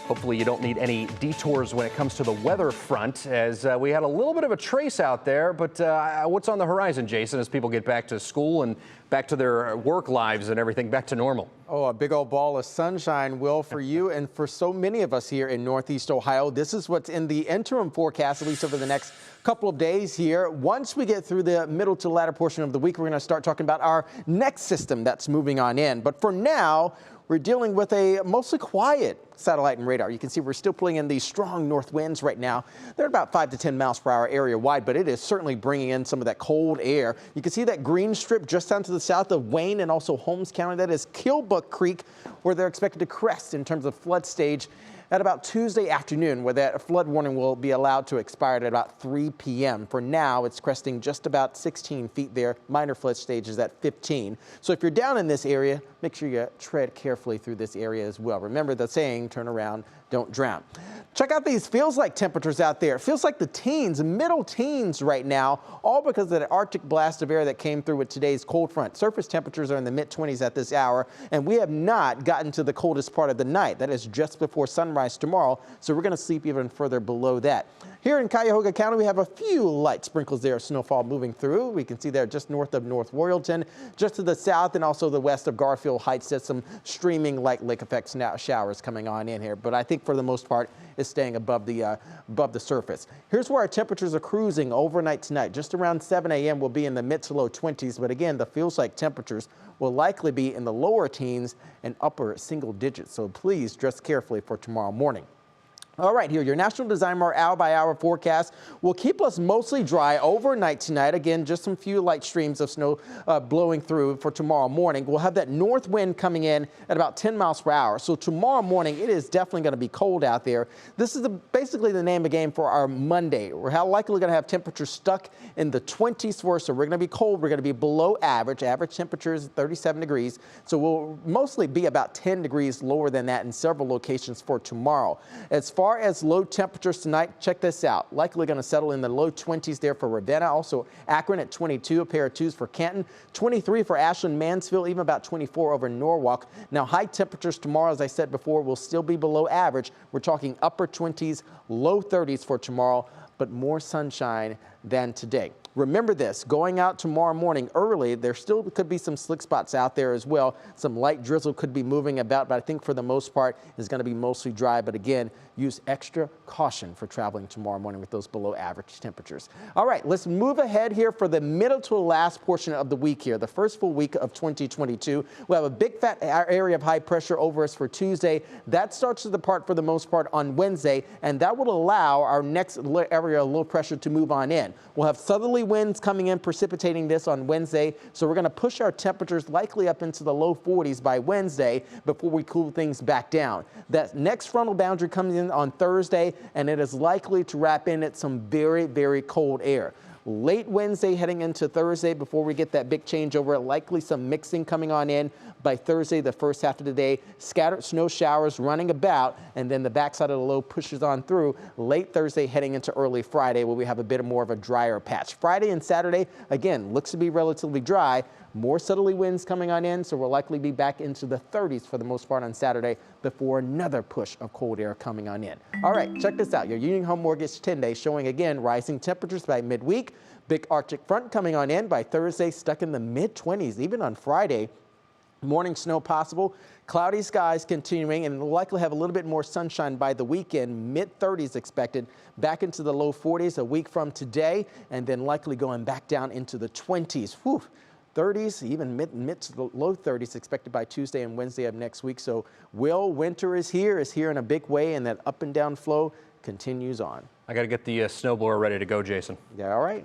Hopefully you don't need any detours when it comes to the weather front, as we had a little bit of a trace out there. But what's on the horizon, Jason, as people get back to school and back to their work lives and everything back to normal? Oh, a big old ball of sunshine, Will, for you and for so many of us here in Northeast Ohio. This is what's in the interim forecast, at least over the next couple of days here. Once we get through the middle to latter portion of the week, we're going to start talking about our next system that's moving on in. But for now, we're dealing with a mostly quiet satellite and radar. You can see we're still pulling in these strong north winds right now. They're about 5 to 10 miles per hour area wide, but it is certainly bringing in some of that cold air. You can see that green strip just down to the south of Wayne and also Holmes County. That is Killbuck Creek, where they're expected to crest in terms of flood stage at about Tuesday afternoon, where that flood warning will be allowed to expire at about 3 p.m. For now, it's cresting just about 16 feet there. Minor flood stage is at 15. So if you're down in this area, make sure you tread carefully through this area as well. Remember the saying, turn around, don't drown. Check out these feels like temperatures out there. It feels like the teens, middle teens right now, all because of the Arctic blast of air that came through with today's cold front. Surface temperatures are in the mid-20s at this hour, and we have not gotten to the coldest part of the night. That is just before sunrise tomorrow, so we're going to sleep even further below that. Here in Cuyahoga County, we have a few light sprinkles there of snowfall moving through. We can see there just north of North Royalton, just to the south and also the west of Garfield Heights. There's some streaming light lake effect showers coming on in here, but I think for the most part it's staying above the surface. Here's where our temperatures are cruising overnight tonight. Just around 7 a.m. we'll be in the mid to low 20s, but again, the feels like temperatures will likely be in the lower teens and upper single digits. So please dress carefully for tomorrow morning. All right, here, your National Designer hour-by-hour forecast will keep us mostly dry overnight tonight. Again, just some few light streams of snow blowing through for tomorrow morning. We'll have that north wind coming in at about 10 miles per hour. So tomorrow morning, it is definitely going to be cold out there. This is basically the name of the game for our Monday. We're likely going to have temperatures stuck in the 20s for us. So we're going to be cold. We're going to be below average. Average temperature is 37 degrees. So we'll mostly be about 10 degrees lower than that in several locations for tomorrow. As far as low temperatures tonight, check this out. Likely going to settle in the low 20s there for Ravenna. Also Akron at 22, a pair of 2s for Canton, 23 for Ashland, Mansfield, even about 24 over Norwalk. Now high temperatures tomorrow, as I said before, will still be below average. We're talking upper 20s, low 30s for tomorrow, but more sunshine than today. Remember this, going out tomorrow morning early, there still could be some slick spots out there as well. Some light drizzle could be moving about, but I think for the most part it's going to be mostly dry. But again, use extra caution for traveling tomorrow morning with those below average temperatures. All right, let's move ahead here for the middle to the last portion of the week here, the first full week of 2022. We'll have a big fat area of high pressure over us for Tuesday. That starts to depart for the most part on Wednesday, and that will allow our next area of low pressure to move on in. We'll have southerly winds coming in, precipitating this on Wednesday. So we're going to push our temperatures likely up into the low 40s by Wednesday before we cool things back down. That next frontal boundary comes in on Thursday, and it is likely to wrap in at some very, very cold air. Late Wednesday heading into Thursday before we get that big changeover, likely some mixing coming on in by Thursday, the first half of the day. Scattered snow showers running about, and then the backside of the low pushes on through late Thursday heading into early Friday, where we have a bit more of a drier patch. Friday and Saturday, again, looks to be relatively dry. More southerly winds coming on in, so we'll likely be back into the 30s for the most part on Saturday before another push of cold air coming on in. All right, check this out. Your Union Home Mortgage 10-day showing again rising temperatures by midweek. Big Arctic front coming on in by Thursday, stuck in the mid-20s, even on Friday. Morning snow possible, cloudy skies continuing, and we'll likely have a little bit more sunshine by the weekend. Mid-30s expected, back into the low 40s a week from today, and then likely going back down into the 20s. Whew. 30s, even mid to the low 30s expected by Tuesday and Wednesday of next week. So winter is here in a big way, and that up and down flow continues on. I got to get the snowblower ready to go, Jason. Yeah, all right.